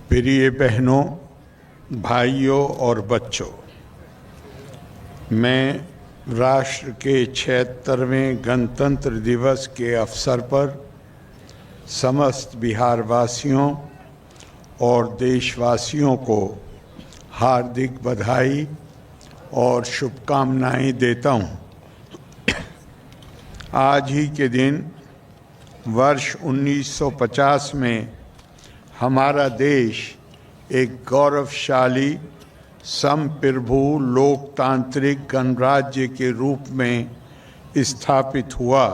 प्रिय बहनों, भाइयों और बच्चों, मैं राष्ट्र के 76वें गणतंत्र दिवस के अवसर पर समस्त बिहारवासियों और देशवासियों को हार्दिक बधाई और शुभकामनाएं देता हूं। आज ही के दिन वर्ष 1950 में हमारा देश एक गौरवशाली संप्रभु लोकतांत्रिक गणराज्य के रूप में स्थापित हुआ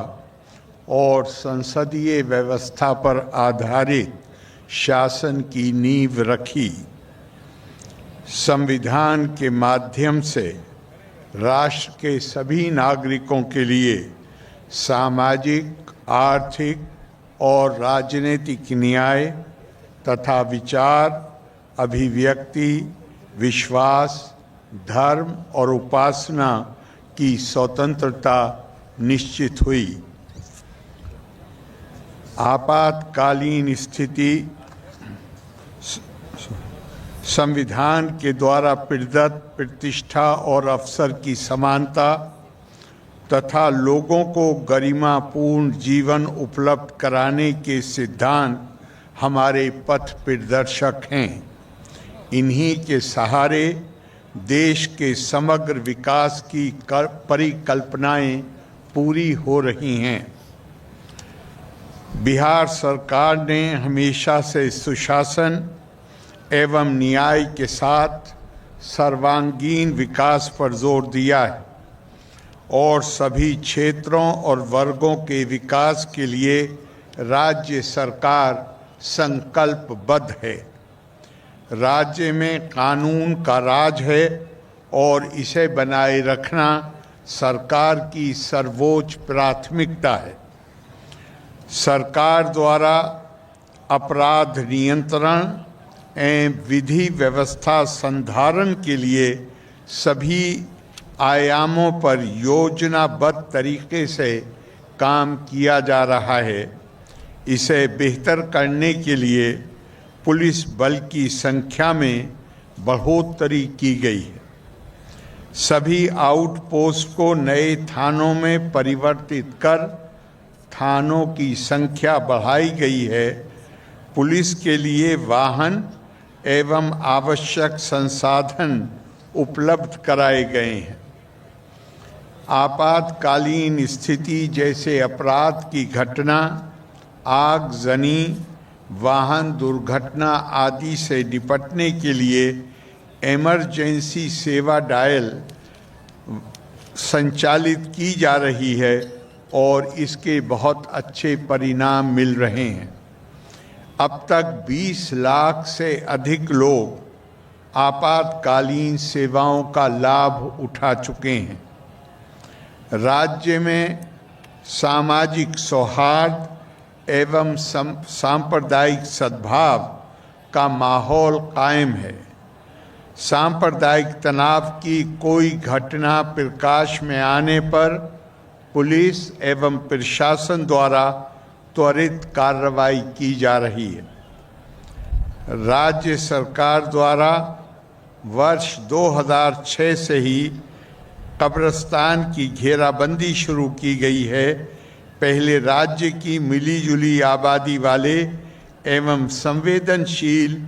और संसदीय व्यवस्था पर आधारित शासन की नींव रखी। संविधान के माध्यम से राष्ट्र के सभी नागरिकों के लिए सामाजिक, आर्थिक और राजनीतिक न्याय तथा विचार, अभिव्यक्ति, विश्वास, धर्म और उपासना की स्वतंत्रता निश्चित हुई। आपातकालीन स्थिति संविधान के द्वारा प्रदत्त प्रतिष्ठा और अवसर की समानता तथा लोगों को गरिमापूर्ण जीवन उपलब्ध कराने के सिद्धांत हमारे पथ प्रदर्शक हैं। इन्हीं के सहारे देश के समग्र विकास की परिकल्पनाएं पूरी हो रही हैं। बिहार सरकार ने हमेशा से सुशासन एवं न्याय के साथ सर्वांगीण विकास पर जोर दिया है और सभी क्षेत्रों और वर्गों के विकास के लिए राज्य सरकार संकल्पबद्ध है। राज्य में कानून का राज है और इसे बनाए रखना सरकार की सर्वोच्च प्राथमिकता है। सरकार द्वारा अपराध नियंत्रण एवं विधि व्यवस्था संधारण के लिए सभी आयामों पर योजनाबद्ध तरीके से काम किया जा रहा है। इसे बेहतर करने के लिए पुलिस बल की संख्या में बढ़ोतरी की गई है। सभी आउटपोस्ट को नए थानों में परिवर्तित कर थानों की संख्या बढ़ाई गई है। पुलिस के लिए वाहन एवं आवश्यक संसाधन उपलब्ध कराए गए हैं। आपातकालीन स्थिति जैसे अपराध की घटना, आगजनी, वाहन दुर्घटना आदि से निपटने के लिए इमरजेंसी सेवा डायल संचालित की जा रही है और इसके बहुत अच्छे परिणाम मिल रहे हैं। अब तक 20 लाख से अधिक लोग आपातकालीन सेवाओं का लाभ उठा चुके हैं। राज्य में सामाजिक सौहार्द एवं सांप्रदायिक सद्भाव का माहौल कायम है। सांप्रदायिक तनाव की कोई घटना प्रकाश में आने पर पुलिस एवं प्रशासन द्वारा त्वरित कार्रवाई की जा रही है। राज्य सरकार द्वारा वर्ष 2006 से ही कब्रिस्तान की घेराबंदी शुरू की गई है। पहले राज्य की मिलीजुली आबादी वाले एवं संवेदनशील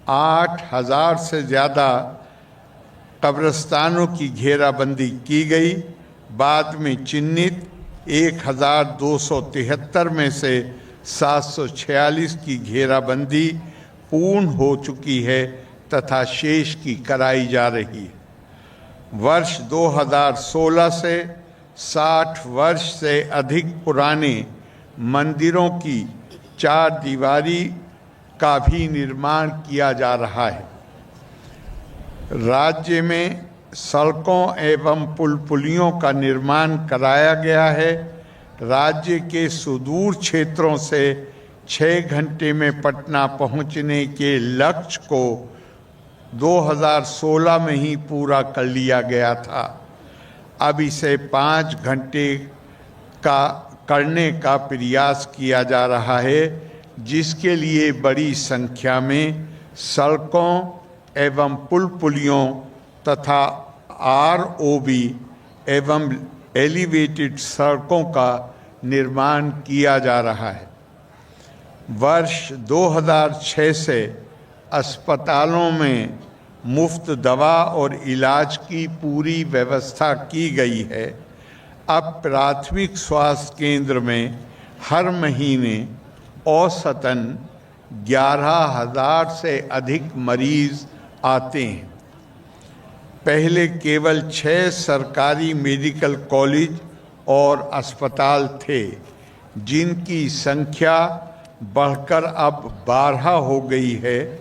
8,000 से ज़्यादा कब्रिस्तानों की घेराबंदी की गई। बाद में चिन्हित 1,273 में से 746 की घेराबंदी पूर्ण हो चुकी है तथा शेष की कराई जा रही है। वर्ष 2016 से 60 वर्ष से अधिक पुराने मंदिरों की 4 दीवारी का भी निर्माण किया जा रहा है। राज्य में सड़कों एवं पुलियों का निर्माण कराया गया है। राज्य के सुदूर क्षेत्रों से 6 घंटे में पटना पहुंचने के लक्ष्य को 2016 में ही पूरा कर लिया गया था। अब इसे 5 घंटे का करने का प्रयास किया जा रहा है, जिसके लिए बड़ी संख्या में सड़कों एवं पुल पुलियों तथा आरओबी एवं एलिवेटेड सड़कों का निर्माण किया जा रहा है। वर्ष 2006 से अस्पतालों में मुफ्त दवा और इलाज की पूरी व्यवस्था की गई है। अब प्राथमिक स्वास्थ्य केंद्र में हर महीने औसतन 11,000 से अधिक मरीज आते हैं। पहले केवल 6 सरकारी मेडिकल कॉलेज और अस्पताल थे, जिनकी संख्या बढ़कर अब 12 हो गई है।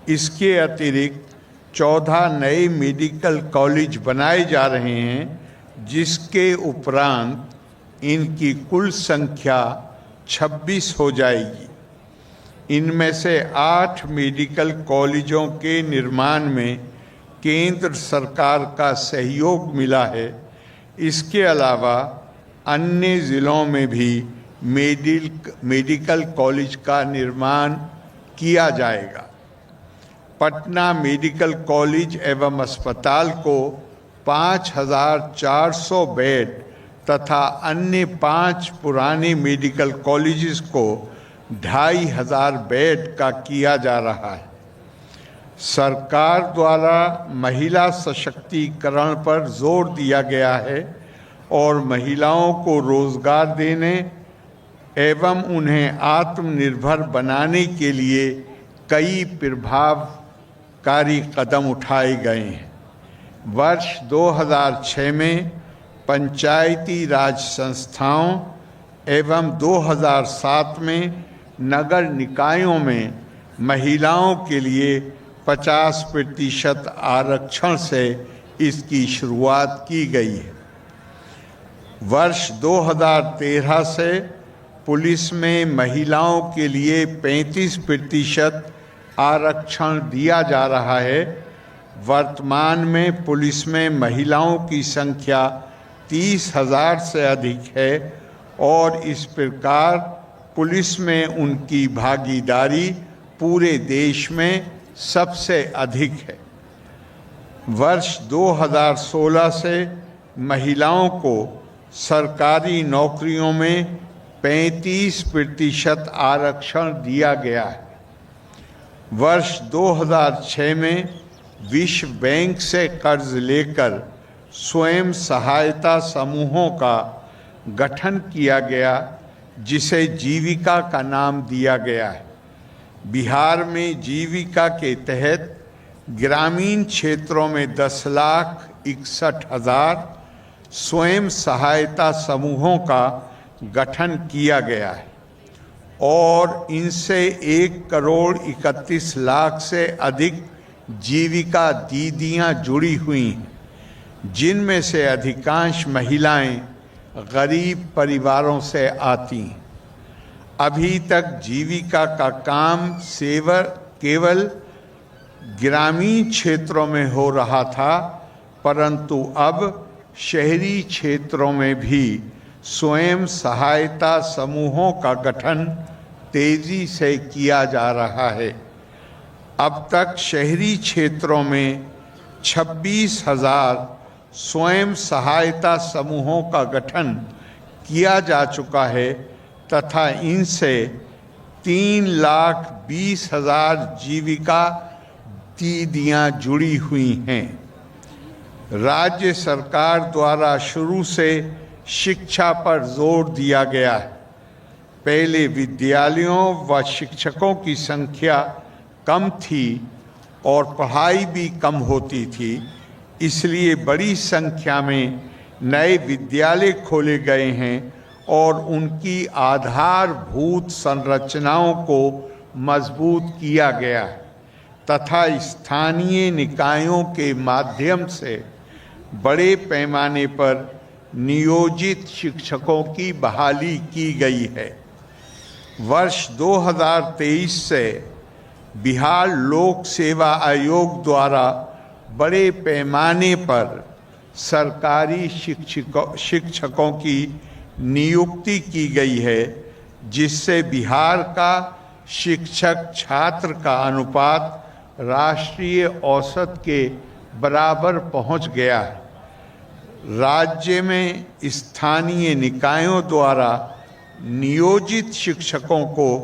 इसके अतिरिक्त 14 नए मेडिकल कॉलेज बनाए जा रहे हैं, जिसके उपरांत इनकी कुल संख्या 26 हो जाएगी। इनमें से 8 मेडिकल कॉलेजों के निर्माण में केंद्र सरकार का सहयोग मिला है। इसके अलावा अन्य ज़िलों में भी मेडिकल कॉलेज का निर्माण किया जाएगा। पटना मेडिकल कॉलेज एवं अस्पताल को 5,400 बेड तथा अन्य 5 पुराने मेडिकल कॉलेजेस को 2,500 बेड का किया जा रहा है। सरकार द्वारा महिला सशक्तिकरण पर जोर दिया गया है और महिलाओं को रोजगार देने एवं उन्हें आत्मनिर्भर बनाने के लिए कई प्रभावकारी कदम उठाए गए हैं। वर्ष 2006 में पंचायती राज संस्थाओं एवं 2007 में नगर निकायों में महिलाओं के लिए 50% आरक्षण से इसकी शुरुआत की गई है। वर्ष 2013 से पुलिस में महिलाओं के लिए 35% आरक्षण दिया जा रहा है। वर्तमान में पुलिस में महिलाओं की संख्या 30,000 से अधिक है और इस प्रकार पुलिस में उनकी भागीदारी पूरे देश में सबसे अधिक है। वर्ष 2016 से महिलाओं को सरकारी नौकरियों में 35% आरक्षण दिया गया है। वर्ष 2006 में विश्व बैंक से कर्ज लेकर स्वयं सहायता समूहों का गठन किया गया, जिसे जीविका का नाम दिया गया है। बिहार में जीविका के तहत ग्रामीण क्षेत्रों में 10,61,000 स्वयं सहायता समूहों का गठन किया गया है और इनसे 1,31,00,000 से अधिक जीविका दीदियां जुड़ी हुई हैं, जिनमें से अधिकांश महिलाएं गरीब परिवारों से आती हैं। अभी तक जीविका का काम केवल ग्रामीण क्षेत्रों में हो रहा था, परंतु अब शहरी क्षेत्रों में भी स्वयं सहायता समूहों का गठन तेजी से किया जा रहा है। अब तक शहरी क्षेत्रों में 26,000 स्वयं सहायता समूहों का गठन किया जा चुका है तथा इनसे 3,20,000 जीविका दीदियां जुड़ी हुई हैं। राज्य सरकार द्वारा शुरू से शिक्षा पर जोर दिया गया है। पहले विद्यालयों व शिक्षकों की संख्या कम थी और पढ़ाई भी कम होती थी, इसलिए बड़ी संख्या में नए विद्यालय खोले गए हैं और उनकी आधारभूत संरचनाओं को मजबूत किया गया है तथा स्थानीय निकायों के माध्यम से बड़े पैमाने पर नियोजित शिक्षकों की बहाली की गई है। वर्ष 2023 से बिहार लोक सेवा आयोग द्वारा बड़े पैमाने पर सरकारी शिक्षकों की नियुक्ति की गई है, जिससे बिहार का शिक्षक छात्र का अनुपात राष्ट्रीय औसत के बराबर पहुंच गया है। राज्य में स्थानीय निकायों द्वारा नियोजित शिक्षकों को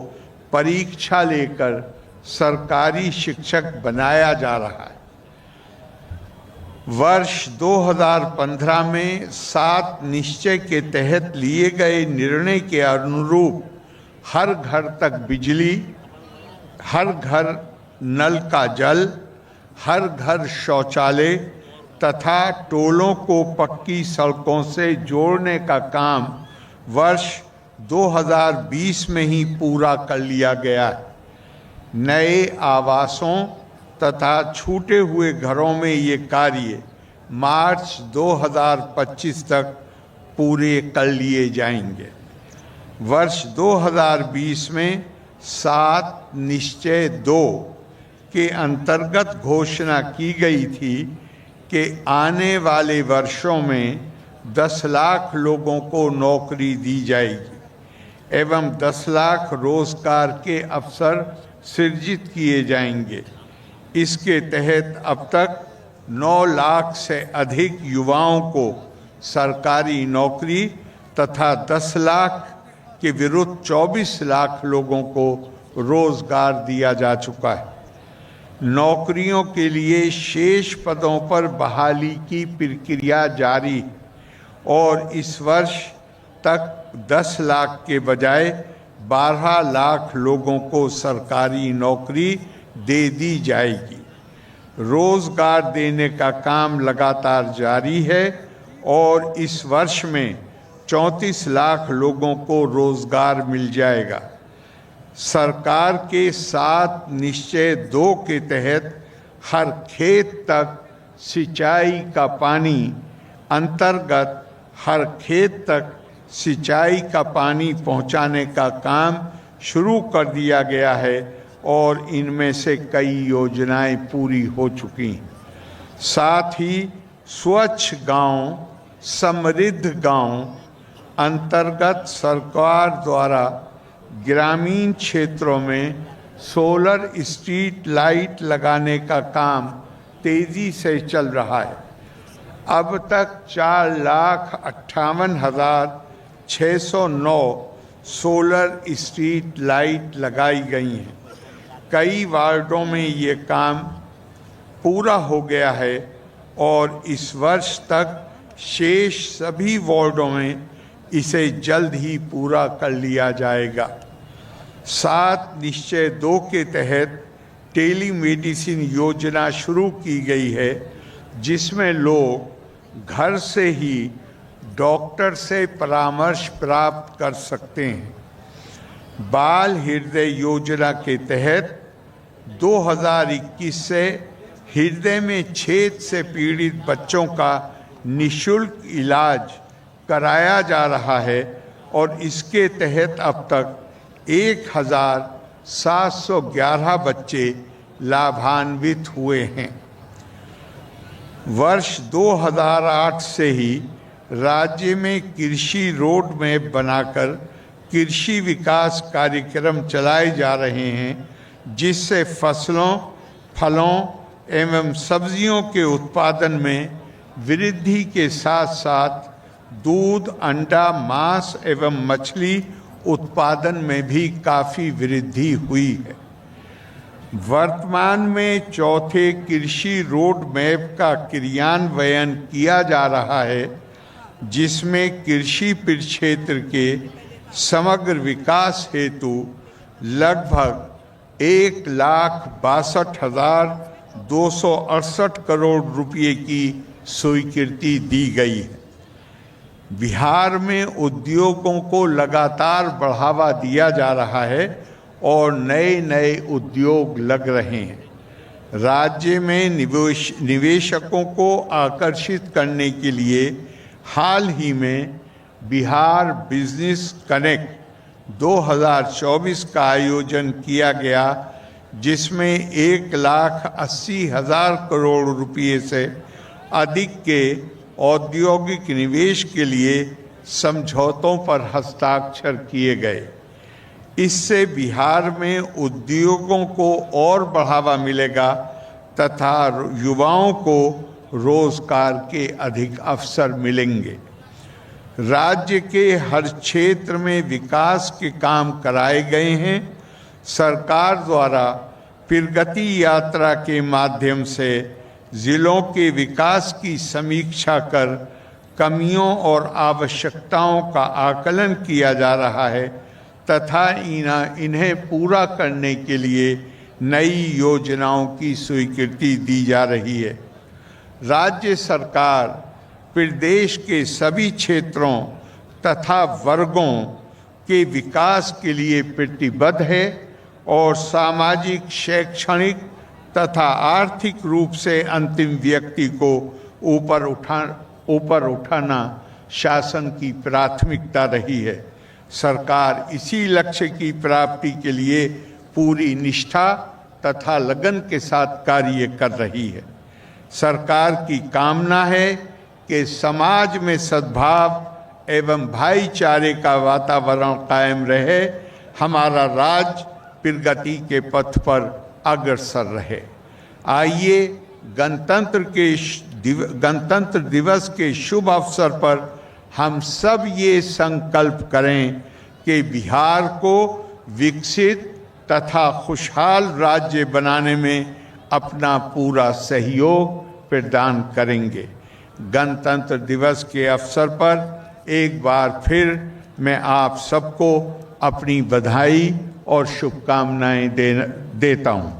परीक्षा लेकर सरकारी शिक्षक बनाया जा रहा है। वर्ष 2015 में 7 निश्चय के तहत लिए गए निर्णय के अनुरूप हर घर तक बिजली, हर घर नल का जल, हर घर शौचालय तथा टोलों को पक्की सड़कों से जोड़ने का काम वर्ष 2020 में ही पूरा कर लिया गया है। नए आवासों तथा छूटे हुए घरों में ये कार्य मार्च 2025 तक पूरे कर लिए जाएंगे। वर्ष 2020 में 7 निश्चय 2 के अंतर्गत घोषणा की गई थी कि आने वाले वर्षों में 10 लाख लोगों को नौकरी दी जाएगी एवं 10 लाख रोजगार के अवसर सृजित किए जाएंगे। इसके तहत अब तक 9 लाख से अधिक युवाओं को सरकारी नौकरी तथा 10 लाख के विरुद्ध 24 लाख लोगों को रोजगार दिया जा चुका है। नौकरियों के लिए शेष पदों पर बहाली की प्रक्रिया जारी है और इस वर्ष तक 10 लाख के बजाय 12 लाख लोगों को सरकारी नौकरी दे दी जाएगी। रोजगार देने का काम लगातार जारी है और इस वर्ष में 34 लाख लोगों को रोजगार मिल जाएगा। सरकार के 7 निश्चय 2 के तहत हर खेत तक सिंचाई का पानी अंतर्गत हर खेत तक सिंचाई का पानी पहुंचाने का काम शुरू कर दिया गया है और इनमें से कई योजनाएं पूरी हो चुकी हैं। साथ ही स्वच्छ गांव, समृद्ध गांव अंतर्गत सरकार द्वारा ग्रामीण क्षेत्रों में सोलर स्ट्रीट लाइट लगाने का काम तेजी से चल रहा है। अब तक 4,58,609 सोलर स्ट्रीट लाइट लगाई गई हैं। कई वार्डों में ये काम पूरा हो गया है और इस वर्ष तक शेष सभी वार्डों में इसे जल्द ही पूरा कर लिया जाएगा। 7 निश्चय 2 के तहत टेलीमेडिसिन योजना शुरू की गई है, जिसमें लोग घर से ही डॉक्टर से परामर्श प्राप्त कर सकते हैं। बाल हृदय योजना के तहत 2021 से हृदय में छेद से पीड़ित बच्चों का निःशुल्क इलाज कराया जा रहा है और इसके तहत अब तक 1,711 बच्चे लाभान्वित हुए हैं। वर्ष 2008 से ही राज्य में कृषि रोड मैप बनाकर कृषि विकास कार्यक्रम चलाए जा रहे हैं, जिससे फसलों, फलों एवं सब्जियों के उत्पादन में वृद्धि के साथ साथ दूध, अंडा, मांस एवं मछली उत्पादन में भी काफ़ी वृद्धि हुई है। वर्तमान में चौथे कृषि रोड मैप का क्रियान्वयन किया जा रहा है, जिसमें कृषि प्रक्षेत्र के समग्र विकास हेतु लगभग 1,62,268 करोड़ रुपये की स्वीकृति दी गई है। बिहार में उद्योगों को लगातार बढ़ावा दिया जा रहा है और नए नए उद्योग लग रहे हैं। राज्य में निवेशकों को आकर्षित करने के लिए हाल ही में बिहार बिजनेस कनेक्ट 2024 का आयोजन किया गया, जिसमें 1,80,000 करोड़ रुपये से अधिक के औद्योगिक निवेश के लिए समझौतों पर हस्ताक्षर किए गए। इससे बिहार में उद्योगों को और बढ़ावा मिलेगा तथा युवाओं को रोजगार के अधिक अवसर मिलेंगे। राज्य के हर क्षेत्र में विकास के काम कराए गए हैं। सरकार द्वारा प्रगति यात्रा के माध्यम से जिलों के विकास की समीक्षा कर कमियों और आवश्यकताओं का आकलन किया जा रहा है तथा इन्हें पूरा करने के लिए नई योजनाओं की स्वीकृति दी जा रही है। राज्य सरकार प्रदेश के सभी क्षेत्रों तथा वर्गों के विकास के लिए प्रतिबद्ध है और सामाजिक, शैक्षणिक तथा आर्थिक रूप से अंतिम व्यक्ति को ऊपर उठाना शासन की प्राथमिकता रही है। सरकार इसी लक्ष्य की प्राप्ति के लिए पूरी निष्ठा तथा लगन के साथ कार्य कर रही है। सरकार की कामना है कि समाज में सद्भाव एवं भाईचारे का वातावरण कायम रहे, हमारा राज्य प्रगति के पथ पर अग्रसर रहे। आइए गणतंत्र दिवस के शुभ अवसर पर हम सब ये संकल्प करें कि बिहार को विकसित तथा खुशहाल राज्य बनाने में अपना पूरा सहयोग प्रदान करेंगे। गणतंत्र दिवस के अवसर पर एक बार फिर मैं आप सबको अपनी बधाई और शुभकामनाएं देता हूं।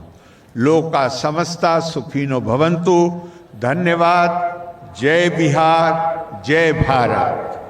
लोका समस्ता सुखिनो भवन्तु। धन्यवाद। जय बिहार, जय भारत।